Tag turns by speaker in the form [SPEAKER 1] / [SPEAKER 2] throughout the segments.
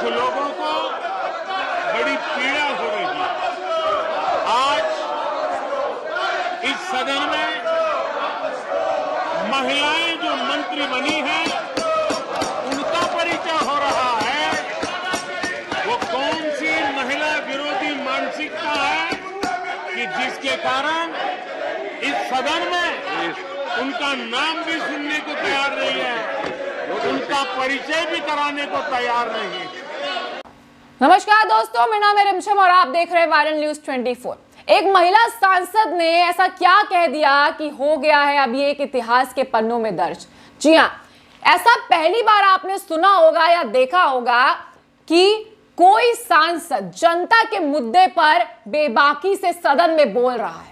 [SPEAKER 1] कुछ लोगों को बड़ी पीड़ा हो रही है। आज इस सदन में महिलाएं जो मंत्री बनी हैं, उनका परिचय हो रहा है। वो कौन सी महिला विरोधी मानसिकता है कि जिसके कारण इस सदन में उनका नाम भी सुनने को तैयार नहीं है, उनका परिचय भी कराने को तैयार नहीं है।
[SPEAKER 2] नमस्कार दोस्तों, मेरा नाम है रिमझिम और आप देख रहे हैं वायरल न्यूज 24। एक महिला सांसद ने ऐसा क्या कह दिया कि हो गया है अब ये एक इतिहास के पन्नों में दर्ज। जी हां, ऐसा पहली बार आपने सुना होगा या देखा होगा कि कोई सांसद जनता के मुद्दे पर बेबाकी से सदन में बोल रहा है।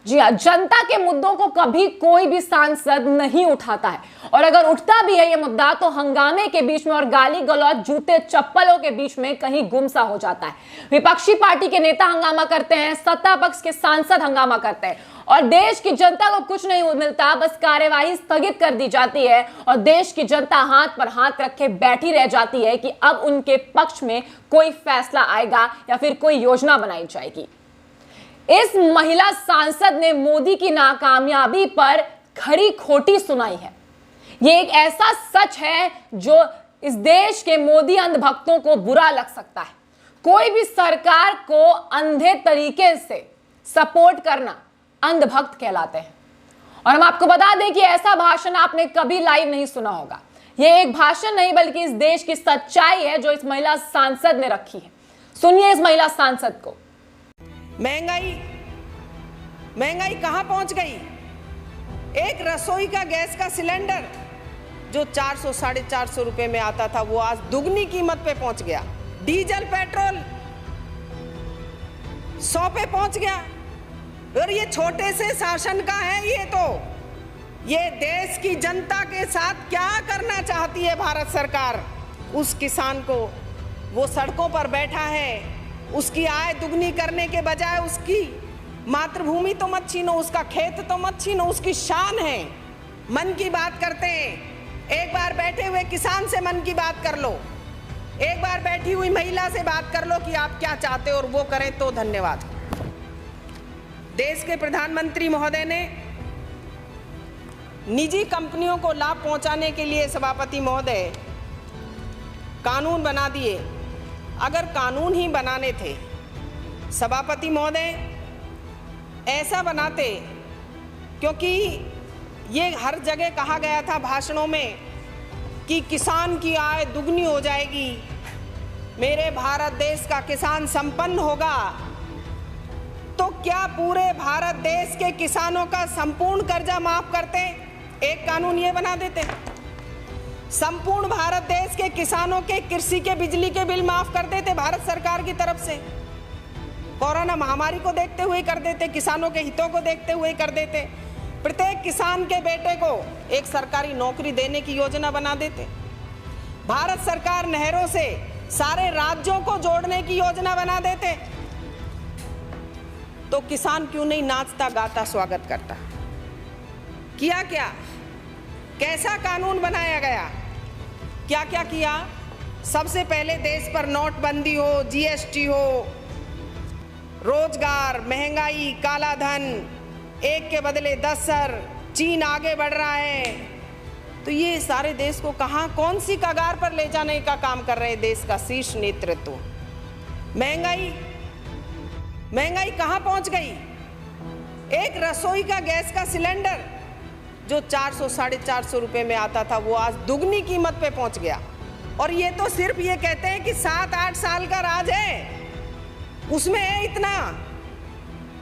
[SPEAKER 2] जी हां, जनता के मुद्दों को कभी कोई भी सांसद नहीं उठाता है, और अगर उठता भी है ये मुद्दा तो हंगामे के बीच में और गाली गलौज जूते चप्पलों के बीच में कहीं गुमसा हो जाता है। विपक्षी पार्टी के नेता हंगामा करते हैं, सत्ता पक्ष के सांसद हंगामा करते हैं, और देश की जनता को कुछ नहीं मिलता, बस कार्यवाही स्थगित कर दी जाती है और देश की जनता हाथ पर हाथ रखे बैठी रह जाती है कि अब उनके पक्ष में कोई फैसला आएगा या फिर कोई योजना बनाई जाएगी। इस महिला सांसद ने मोदी की नाकामयाबी पर खरी खोटी सुनाई है। यह एक ऐसा सच है जो इस देश के मोदी अंधभक्तों को बुरा लग सकता है। कोई भी सरकार को अंधे तरीके से सपोर्ट करना अंधभक्त कहलाते हैं। और हम आपको बता दें कि ऐसा भाषण आपने कभी लाइव नहीं सुना होगा। यह एक भाषण नहीं बल्कि इस देश की सच्चाई है जो इस महिला सांसद ने रखी है। सुनिए इस महिला सांसद को।
[SPEAKER 3] महंगाई कहां पहुंच गई? एक रसोई का गैस का सिलेंडर जो 400 साढ़े 400 रुपए में आता था वो आज दुगनी कीमत पे पहुंच गया। डीजल पेट्रोल 100 पे पहुंच गया। और ये छोटे से शासन का है ये देश की जनता के साथ क्या करना चाहती है भारत सरकार? उस किसान को वो सड़कों पर बैठा है, उसकी आय दुगनी करने के बजाय उसकी मातृभूमि तो मत छीनो, उसका खेत तो मत छीनो, उसकी शान है। मन की बात करते हैं, एक बार बैठे हुए किसान से मन की बात कर लो, एक बार बैठी हुई महिला से बात कर लो कि आप क्या चाहते हो और वो करें तो धन्यवाद। देश के प्रधानमंत्री महोदय ने निजी कंपनियों को लाभ पहुंचाने के लिए सभापति महोदय कानून बना दिए। अगर कानून ही बनाने थे सभापति महोदय ऐसा बनाते, क्योंकि ये हर जगह कहा गया था भाषणों में कि किसान की आय दुगनी हो जाएगी, मेरे भारत देश का किसान संपन्न होगा। तो क्या पूरे भारत देश के किसानों का संपूर्ण कर्जा माफ करते? एक कानून ये बना देते, संपूर्ण भारत देश के किसानों के कृषि के बिजली के बिल माफ कर देते भारत सरकार की तरफ से। कोरोना महामारी को देखते हुए कर देते, किसानों के हितों को देखते हुए कर देते। प्रत्येक किसान के बेटे को एक सरकारी नौकरी देने की योजना बना देते। भारत सरकार नहरों से सारे राज्यों को जोड़ने की योजना बना देते। तो किसान क्यों नहीं नाचता गाता स्वागत करता? किया क्या? कैसा कानून बनाया गया? क्या क्या किया? सबसे पहले देश पर नोटबंदी हो, जीएसटी हो, रोजगार, महंगाई, काला धन, एक के बदले 10 सर, चीन आगे बढ़ रहा है। तो ये सारे देश को कहां कौन सी कगार पर ले जाने का काम कर रहे देश का शीर्ष नेतृत्व। महंगाई कहां पहुंच गई? एक रसोई का गैस का सिलेंडर जो 400 साढ़े 400 रुपए में आता था वो आज दुगनी कीमत पे पहुंच गया। और ये तो सिर्फ ये कहते हैं कि 7-8 साल का राज है, उसमें है इतना,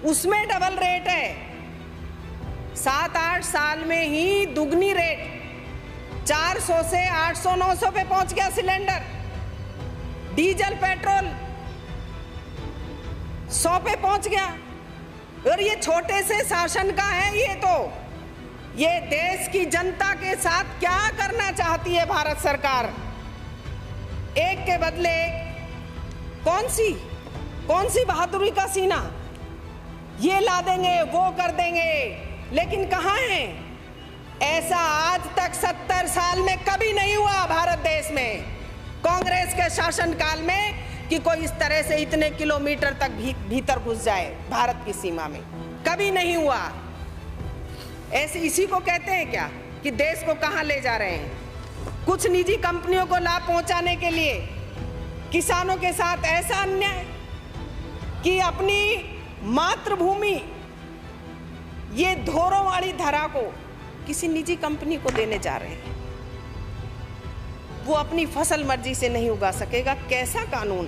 [SPEAKER 3] उसमें डबल रेट है। 7-8 साल में ही दुगनी रेट 400 से 800-900 पे पहुंच गया सिलेंडर। डीजल पेट्रोल 100 पे पहुंच गया। और ये छोटे से शासन का है ये देश की जनता के साथ क्या करना चाहती है भारत सरकार? एक के बदले कौन सी बहादुरी का सीना? ये ला देंगे, वो कर देंगे, लेकिन कहां है? ऐसा आज तक 70 साल में कभी नहीं हुआ भारत देश में। कांग्रेस के शासनकाल में कि कोई इस तरह से इतने किलोमीटर तक भीतर घुस जाए भारत की सीमा में, कभी नहीं हुआ। ऐसे इसी को कहते हैं क्या कि देश को कहां ले जा रहे हैं? कुछ निजी कंपनियों को लाभ पहुंचाने के लिए किसानों के साथ ऐसा अन्याय कि अपनी मातृभूमि ये धोरों वाली धरा को किसी निजी कंपनी को देने जा रहे हैं। वो अपनी फसल मर्जी से नहीं उगा सकेगा। कैसा कानून?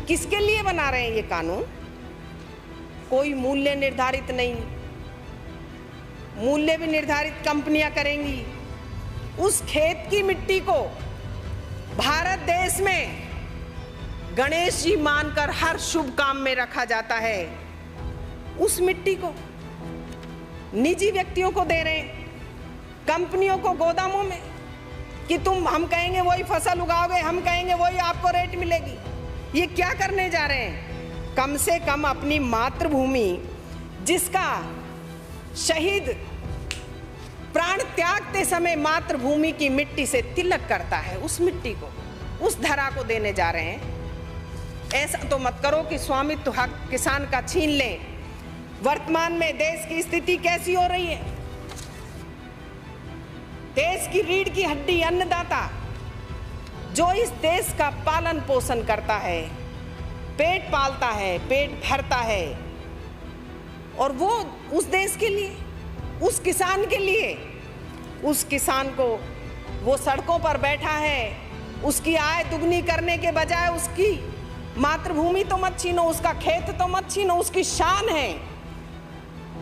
[SPEAKER 3] किसके लिए बना रहे हैं ये कानून? कोई मूल्य निर्धारित नहीं, मूल्य भी निर्धारित कंपनियां करेंगी। उस खेत की मिट्टी को भारत देश में गणेश जी मानकर हर शुभ काम में रखा जाता है। उस मिट्टी को निजी व्यक्तियों को दे रहे हैं, कंपनियों को गोदामों में, कि तुम, हम कहेंगे वही फसल उगाओगे, हम कहेंगे वही आपको रेट मिलेगी। ये क्या करने जा रहे हैं? कम से कम अपनी मातृभूमि, जिसका शहीद प्राण त्यागते समय मातृभूमि की मिट्टी से तिलक करता है, उस मिट्टी को, उस धरा को देने जा रहे हैं। ऐसा तो मत करो कि स्वामित्व हक किसान का छीन लें। वर्तमान में देश की स्थिति कैसी हो रही है? देश की रीढ़ की हड्डी अन्नदाता, जो इस देश का पालन पोषण करता है, पेट पालता है, पेट भरता है, और वो उस देश के लिए, उस किसान के लिए, उस किसान को वो सड़कों पर बैठा है, उसकी आय दुगनी करने के बजाय उसकी मातृभूमि तो मत छीनो, उसका खेत तो मत छीनो, उसकी शान है।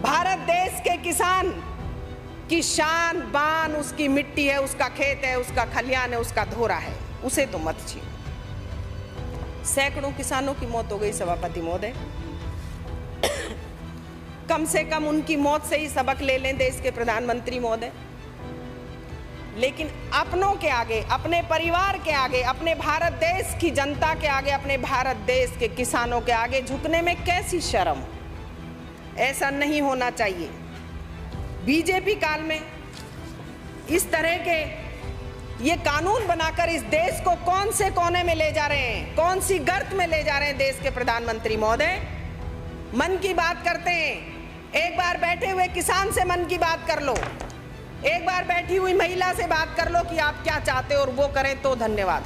[SPEAKER 3] भारत देश के किसान की शान बान उसकी मिट्टी है, उसका खेत है, उसका खलियान है, उसका धोरा है, उसे तो मत छीनो। सैकड़ों किसानों की मौत हो गई सभापति महोदय। कम से कम उनकी मौत से ही सबक ले लें देश के प्रधानमंत्री महोदय। लेकिन अपनों के आगे, अपने परिवार के आगे, अपने भारत देश की जनता के आगे, अपने भारत देश के किसानों के आगे झुकने में कैसी शर्म? ऐसा नहीं होना चाहिए। बीजेपी काल में इस तरह के ये कानून बनाकर इस देश को कौन से कोने में ले जा रहे हैं, कौन सी गर्त में ले जा रहे हैं देश के प्रधानमंत्री महोदय। मन की बात करते हैं, एक बार बैठे हुए किसान से मन की बात कर लो, एक बार बैठी हुई महिला से बात कर लो कि आप क्या चाहते हो, और वो करें तो धन्यवाद।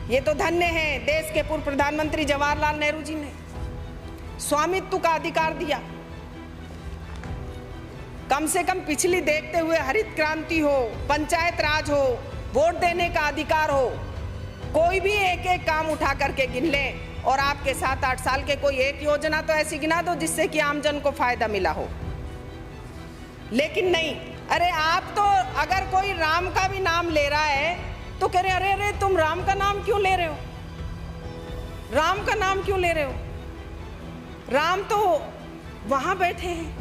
[SPEAKER 3] ये तो धन्य है देश के पूर्व प्रधानमंत्री जवाहरलाल नेहरू जी ने स्वामित्व का अधिकार दिया। कम से कम पिछली देखते हुए हरित क्रांति हो, पंचायत राज हो, वोट देने का अधिकार हो, कोई भी एक एक काम उठा करके गिन ले, और आपके 7-8 साल के कोई एक योजना तो ऐसी गिना दो जिससे कि आमजन को फायदा मिला हो। लेकिन नहीं, अरे आप तो अगर कोई राम का भी नाम ले रहा है तो कह रहे अरे अरे तुम राम का नाम क्यों ले रहे हो, राम का नाम क्यों ले रहे हो, राम तो वहां बैठे हैं।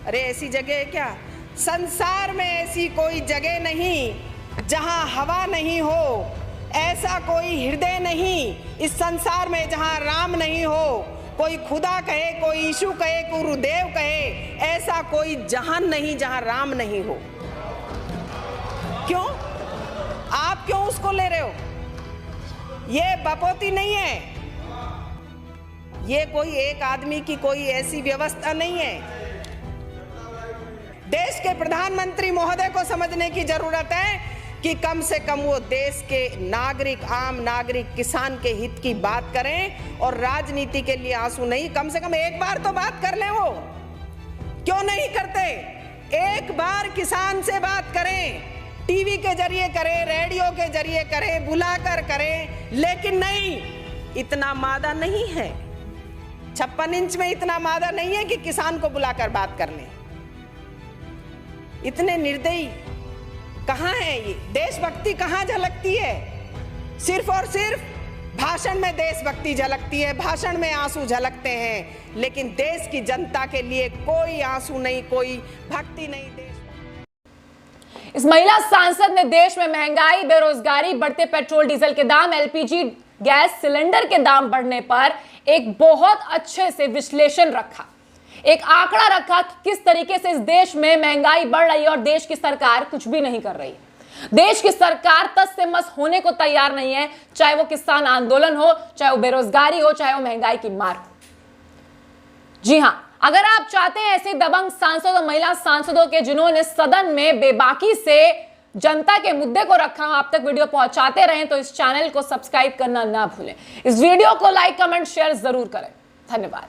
[SPEAKER 3] अरे ऐसी जगह है क्या? संसार में ऐसी कोई जगह नहीं जहां हवा नहीं हो, ऐसा कोई हृदय नहीं इस संसार में जहां राम नहीं हो। कोई खुदा कहे, कोई यीशु कहे, कोई गुरुदेव कहे, ऐसा कोई जहान नहीं जहां राम नहीं हो। क्यों? आप क्यों उसको ले रहे हो? ये बपोती नहीं है, ये कोई एक आदमी की कोई ऐसी व्यवस्था नहीं है। देश के प्रधानमंत्री महोदय को समझने की जरूरत है कि कम से कम वो देश के नागरिक, आम नागरिक, किसान के हित की बात करें, और राजनीति के लिए आंसू नहीं। कम से कम एक बार तो बात कर लें। वो क्यों नहीं करते? एक बार किसान से बात करें, टीवी के जरिए करें, रेडियो के जरिए करें, बुलाकर करें। लेकिन नहीं, इतना मादा नहीं है, 56 इंच में इतना मादा नहीं है कि किसान को बुलाकर बात कर लें। इतने निर्दयी कहां है? ये देशभक्ति कहां झलकती है? सिर्फ और सिर्फ भाषण में देशभक्ति झलकती है, भाषण में आंसू झलकते हैं, लेकिन देश की जनता के लिए कोई आंसू नहीं, कोई भक्ति नहीं।
[SPEAKER 2] इस महिला सांसद ने देश में महंगाई, बेरोजगारी, बढ़ते पेट्रोल डीजल के दाम, एलपीजी गैस सिलेंडर के दाम बढ़ने पर एक बहुत अच्छे से विश्लेषण रखा, एक आंकड़ा रखा कि किस तरीके से इस देश में महंगाई बढ़ रही है और देश की सरकार कुछ भी नहीं कर रही। देश की सरकार तस से मस होने को तैयार नहीं है, चाहे वो किसान आंदोलन हो, चाहे वो बेरोजगारी हो, चाहे वो महंगाई की मार हो। जी हां, अगर आप चाहते हैं ऐसे दबंग सांसद और महिला सांसदों के जिन्होंने सदन में बेबाकी से जनता के मुद्दे को रखा, आप तक वीडियो पहुंचाते रहें, तो इस चैनल को सब्सक्राइब करना ना भूलें। इस वीडियो को लाइक, कमेंट, शेयर जरूर करें। धन्यवाद।